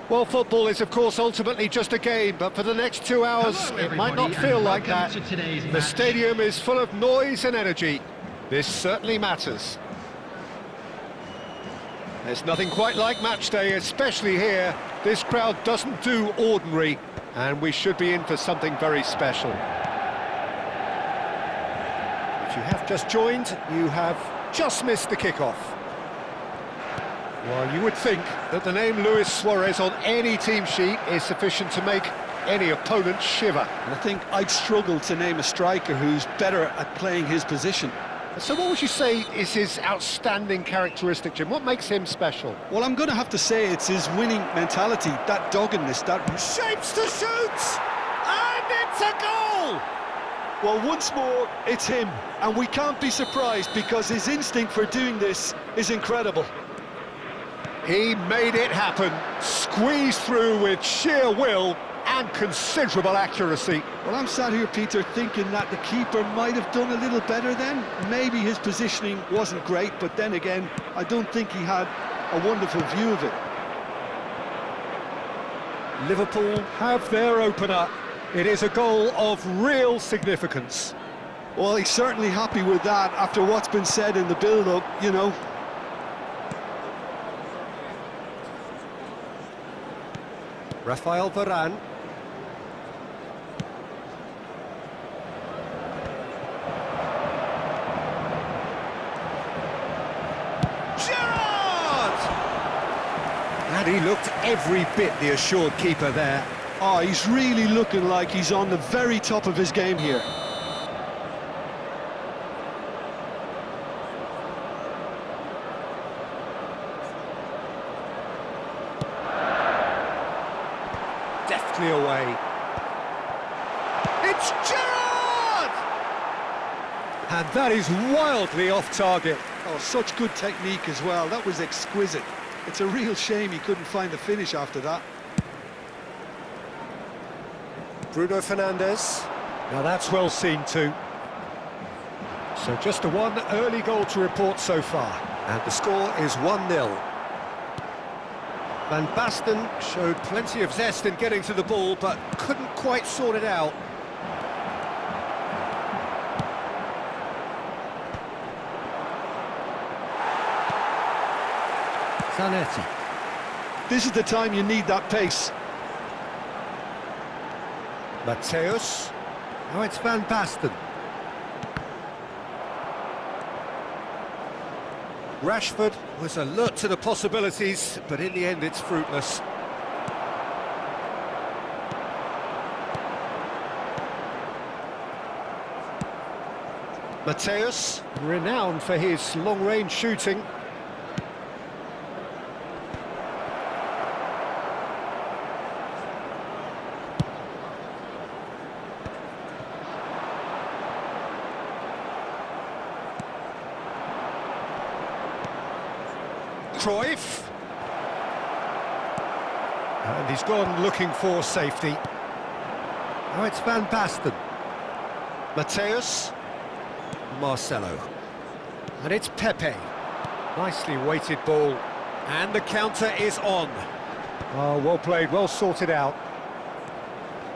Well, football is, of course, ultimately just a game, but for the next 2 hours, it might not feel like that. The stadium is full of noise and energy. This certainly matters. There's nothing quite like match day, especially here. This crowd doesn't do ordinary, and we should be in for something very special. If you have just joined, you have just missed the kickoff. Well, you would think that the name Luis Suarez on any team sheet is sufficient to make any opponent shiver. And I think I'd struggle to name a striker who's better at playing his position. So what would you say is his outstanding characteristic, Jim? What makes him special? Well, I'm going to have to say it's his winning mentality, that doggedness, that... Shapes to shoot! And it's a goal! Well, once more, it's him. And we can't be surprised because his instinct for doing this is incredible. He made it happen, squeezed through with sheer will and considerable accuracy. Well, I'm sat here, Peter, thinking that the keeper might have done a little better then. Maybe his positioning wasn't great, but then again, I don't think he had a wonderful view of it. Liverpool have their opener. It is a goal of real significance. Well, he's certainly happy with that after what's been said in the build-up, you know. Rafael Varane. Gerrard! And he looked every bit the assured keeper there. Oh, he's really looking like he's on the very top of his game here. Deftly away. It's Gerrard! And that is wildly off target. Oh, such good technique as well. That was exquisite. It's a real shame he couldn't find the finish after that. Bruno Fernandes. Now that's well seen too. So just the one early goal to report so far. And the score is 1-0. Van Basten showed plenty of zest in getting to the ball, but couldn't quite sort it out. Zanetti. This is the time you need that pace. Mateus. Now it's Van Basten. Rashford was alert to the possibilities, but in the end it's fruitless. Mateus, renowned for his long-range shooting. Cruyff. And he's gone looking for safety. Now it's Van Basten. Mateus. Marcelo. And it's Pepe. Nicely weighted ball. And the counter is on. Oh, well played, well sorted out.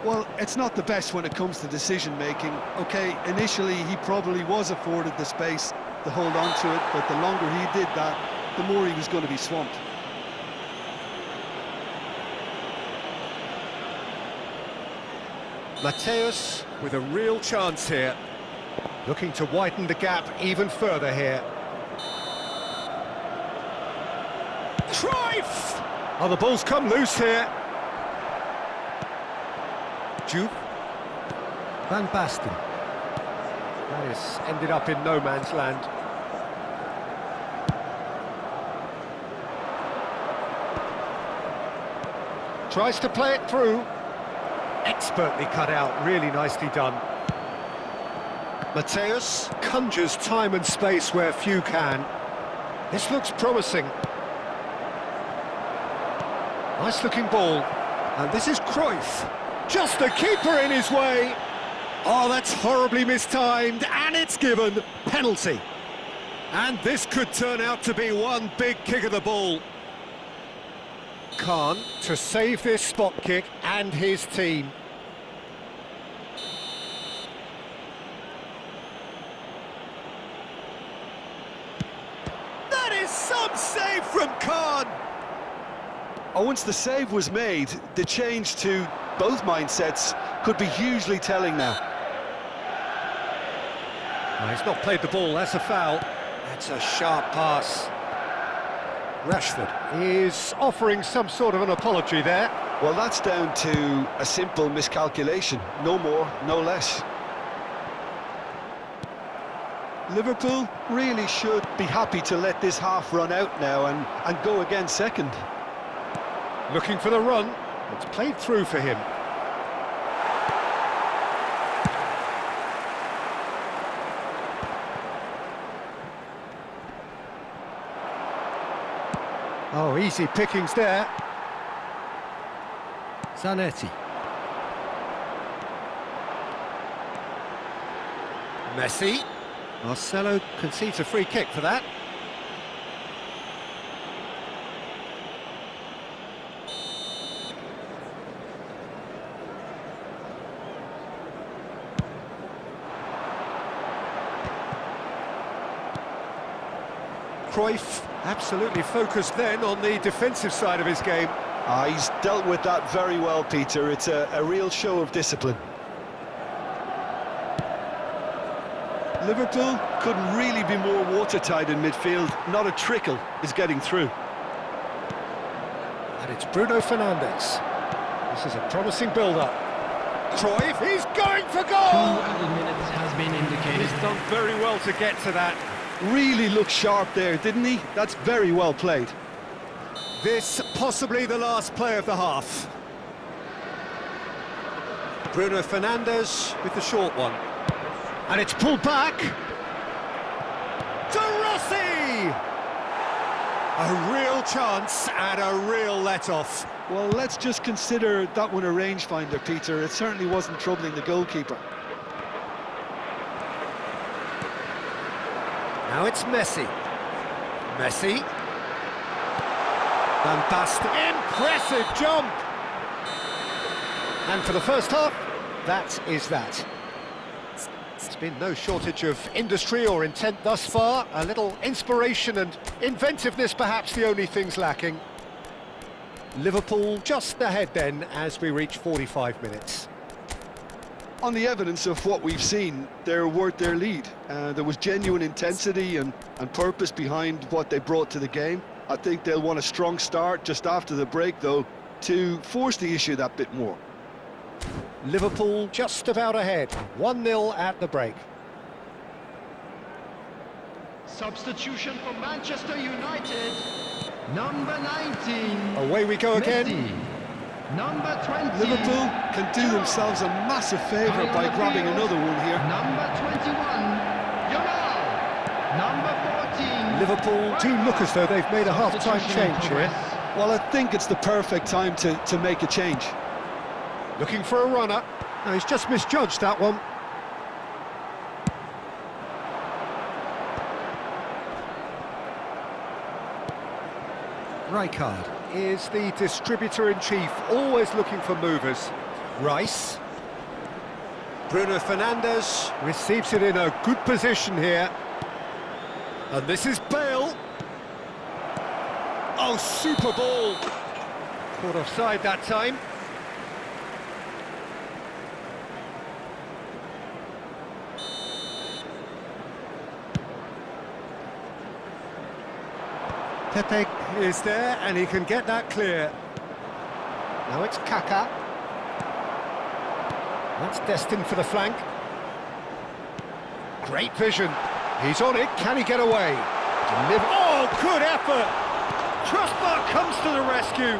Well, it's not the best when it comes to decision-making. OK, initially he probably was afforded the space to hold on to it, but the longer he did that, the more he was going to be swamped. Mateus with a real chance here. Looking to widen the gap even further here. Cruyff! Oh, the ball's come loose here. Juve. Van Basten. That has ended up in no man's land. Tries to play it through. Expertly cut out, really nicely done. Mateus conjures time and space where few can. This looks promising. Nice looking ball. And this is Cruyff. Just the keeper in his way. Oh, that's horribly mistimed, and it's given. Penalty. And this could turn out to be one big kick of the ball. Khan to save this spot kick and his team. That is some save from Khan! Oh, once the save was made, the change to both mindsets could be hugely telling now. Well, he's not played the ball, that's a foul. That's a sharp pass. Rashford is offering some sort of an apology there. Well, that's down to a simple miscalculation. No more, no less. Liverpool really should be happy to let this half run out now and go again second. Looking for the run. It's played through for him. Oh, easy pickings there. Zanetti. Messi. Marcelo concedes a free kick for that. Cruyff absolutely focused then on the defensive side of his game. He's dealt with that very well, Peter. It's a real show of discipline. Liverpool couldn't really be more watertight in midfield. Not a trickle is getting through. And it's Bruno Fernandes. This is a promising build-up. Cruyff, he's going for goal! 2 added minutes has been indicated. He's done very well to get to that. Really looked sharp there, didn't he? That's very well played. This possibly the last play of the half. Bruno Fernandes with the short one. And it's pulled back. De Rossi! A real chance and a real let-off. Well, let's just consider that one a rangefinder, Peter. It certainly wasn't troubling the goalkeeper. Now it's Messi. Messi. Van Basten. Impressive jump! And for the first half, that is that. There's been no shortage of industry or intent thus far. A little inspiration and inventiveness, perhaps the only things lacking. Liverpool just ahead then as we reach 45 minutes. On the evidence of what we've seen, they're worth their lead. There was genuine intensity and purpose behind what they brought to the game. I think they'll want a strong start just after the break, though, to force the issue that bit more. Liverpool just about ahead, 1-0 at the break. Substitution for Manchester United. Number 19. Away we go again. Messi. Number 20. Liverpool can do themselves a massive favour by grabbing another one here. Number 21. Yamal. Number 14. Liverpool do look as though they've made a half-time change here. Well, I think it's the perfect time to make a change. Looking for a runner. No, he's just misjudged that one. Rijkaard is the distributor-in-chief, always looking for movers. Rice. Bruno Fernandes receives it in a good position here. And this is Bale. Oh, super ball. Caught offside that time. Pepe is there, and he can get that clear. Now it's Kaka. That's destined for the flank. Great vision. He's on it. Can he get away? Oh, good effort! Crossbar comes to the rescue.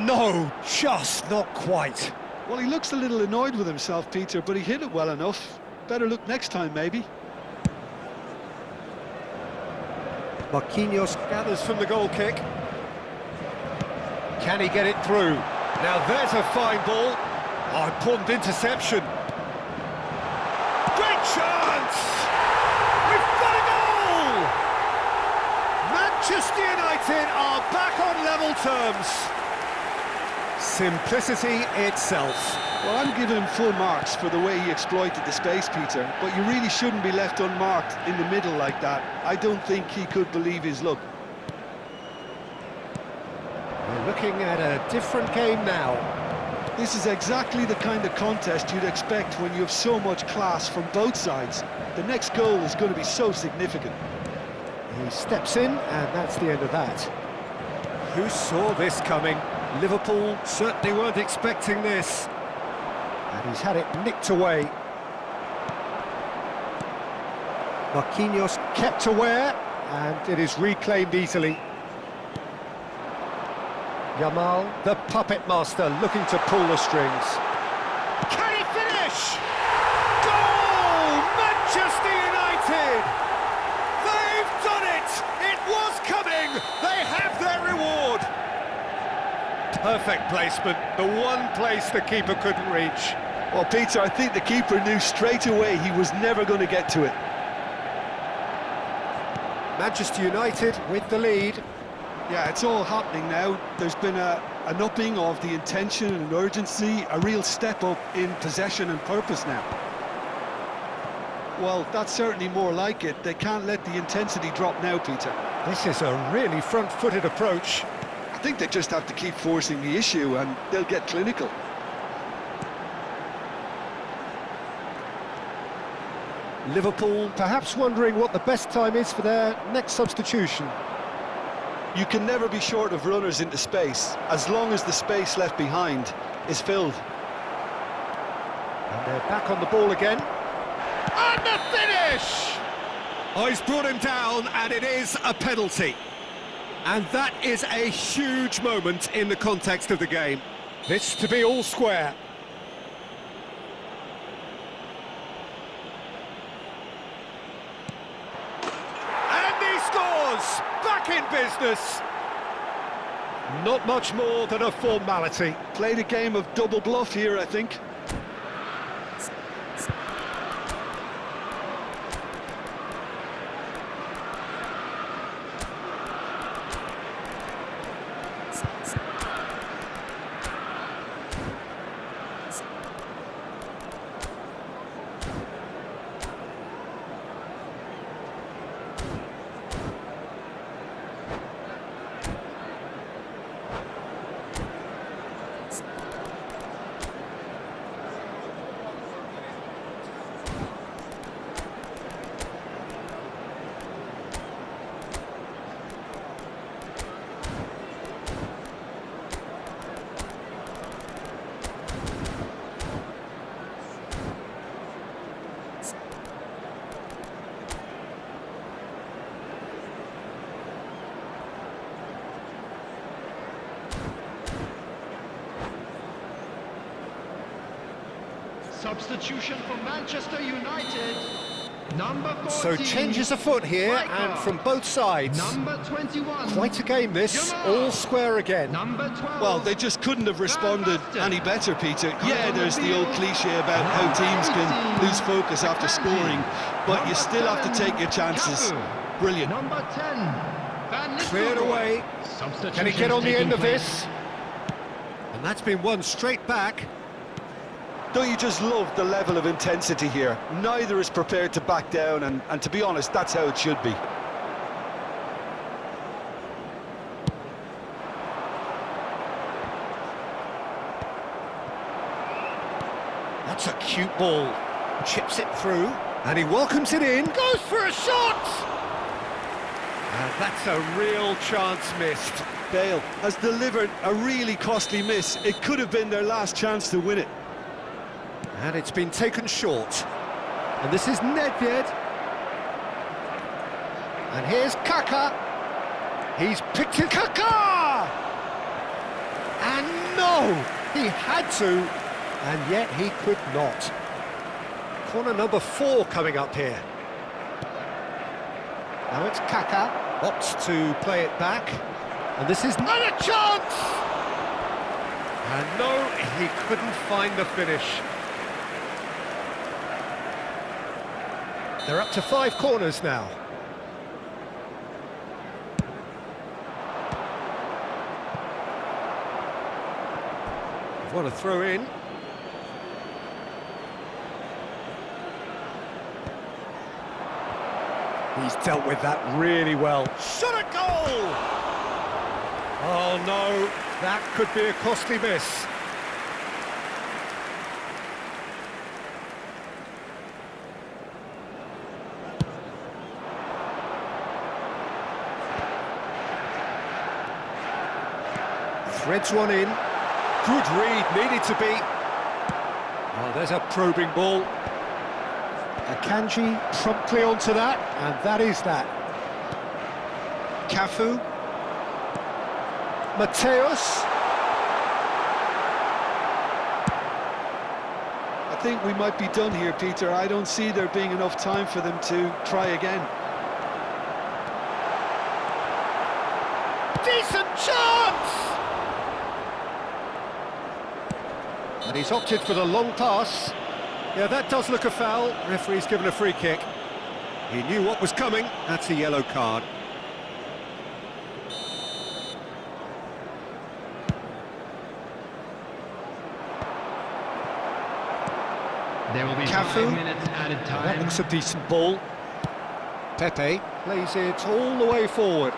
No, just not quite. Well, he looks a little annoyed with himself, Peter, but he hit it well enough. Better look next time, maybe. Marquinhos gathers from the goal kick. Can he get it through? Now there's a fine ball. Oh, important interception. Great chance! We've got a goal! Manchester United United are back on level terms. Simplicity itself. Well, I'm giving him full marks for the way he exploited the space, Peter, but you really shouldn't be left unmarked in the middle like that. I don't think he could believe his luck. We're looking at a different game now. This is exactly the kind of contest you'd expect when you have so much class from both sides. The next goal is going to be so significant. He steps in, and that's the end of that. Who saw this coming? Liverpool certainly weren't expecting this. And he's had it nicked away. Marquinhos kept aware, and it is reclaimed easily. Yamal, the puppet master, looking to pull the strings. Can he finish? Goal! Manchester United! They've done it! It was coming! They have their reward! Perfect placement, the one place the keeper couldn't reach. Well, Peter, I think the keeper knew straight away he was never going to get to it. Manchester United with the lead. Yeah, it's all happening now. There's been an upping of the intention and urgency, a real step up in possession and purpose now. Well, that's certainly more like it. They can't let the intensity drop now, Peter. This is a really front-footed approach. I think they just have to keep forcing the issue and they'll get clinical. Liverpool perhaps wondering what the best time is for their next substitution. You can never be short of runners into space, as long as the space left behind is filled. And they're back on the ball again. And the finish! Oh, he's brought him down, and it is a penalty. And that is a huge moment in the context of the game. This to be all square. Back in business. Not much more than a formality. Played a game of double bluff here, I think. Substitution for Manchester United. Number 14. So changes afoot here, and from both sides. Number 21. Quite a game this, all square again. Number 12. Well, they just couldn't have responded any better, Peter. Yeah, there's the old cliche about how teams can lose focus after scoring, but you still have to take your chances. Brilliant. Number 10. Van Nistelrooy. Cleared away. Can he get on the end of this? And that's been won straight back. Don't you just love the level of intensity here? Neither is prepared to back down, and to be honest, that's how it should be. That's a cute ball. Chips it through, and he welcomes it in. Goes for a shot! And that's a real chance missed. Bale has delivered a really costly miss. It could have been their last chance to win it. And it's been taken short. And this is Nedved. And here's Kaka. He's picked it. Kaka! And no! He had to, and yet he could not. Corner number 4 coming up here. Now it's Kaka. Opts to play it back. And this is another chance! And no, he couldn't find the finish. They're up to 5 corners now. What a throw in. He's dealt with that really well. Shot a goal! Oh no, that could be a costly miss. Threads one in. Good read, needed to be. Oh, there's a probing ball. Akanji promptly onto that, and that is that. Cafu. Mateus. I think we might be done here, Peter. I don't see there being enough time for them to try again. Decent chance! And he's opted for the long pass. Yeah, that does look a foul. Referee's given a free kick. He knew what was coming. That's a yellow card. There will be Cafu. 5 minutes added That time. looks a decent ball. Pepe plays it all the way forward.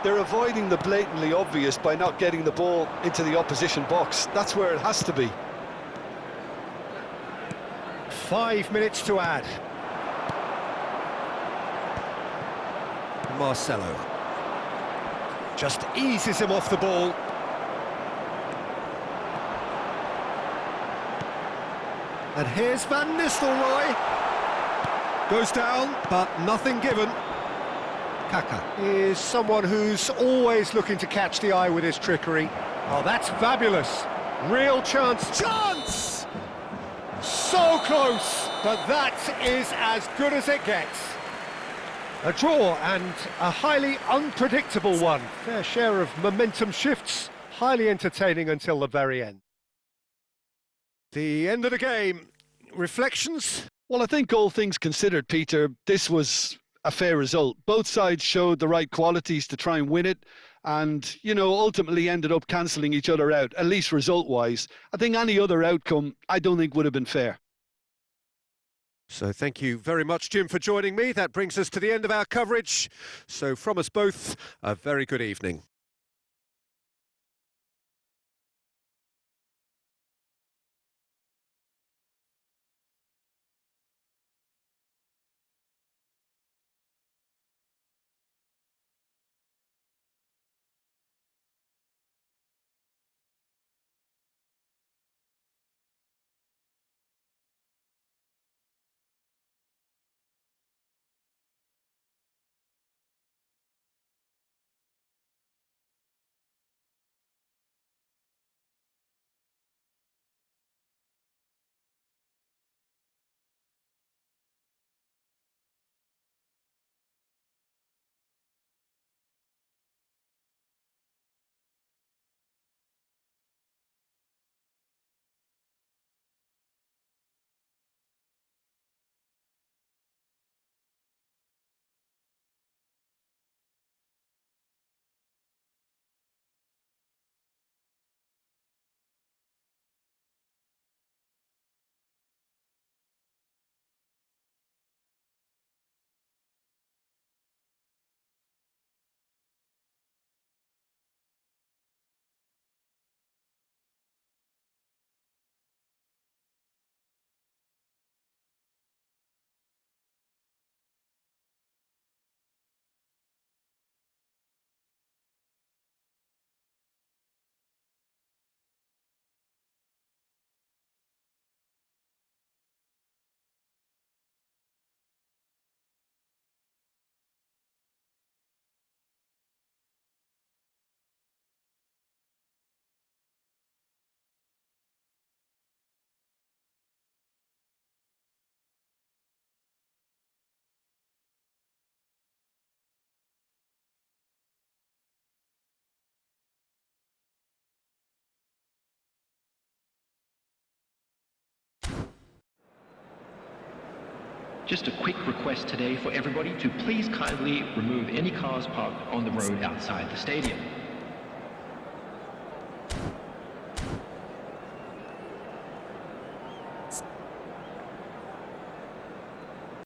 They're avoiding the blatantly obvious by not getting the ball into the opposition box. That's where it has to be. 5 minutes to add. Marcelo just eases him off the ball. And here's Van Nistelrooy. Goes down, but nothing given. Kaka is someone who's always looking to catch the eye with his trickery. Oh, that's fabulous. Real chance. Chance! So close, but that is as good as it gets. A draw and a highly unpredictable one. Fair share of momentum shifts, highly entertaining until the very end. The end of the game. Reflections? Well, I think all things considered, Peter, this was a fair result. Both sides showed the right qualities to try and win it and, you know, ultimately ended up cancelling each other out, at least result-wise. I think any other outcome, I don't think would have been fair. So thank you very much, Jim, for joining me. That brings us to the end of our coverage. So from us both, a very good evening. Just a quick request today for everybody to please kindly remove any cars parked on the road outside the stadium.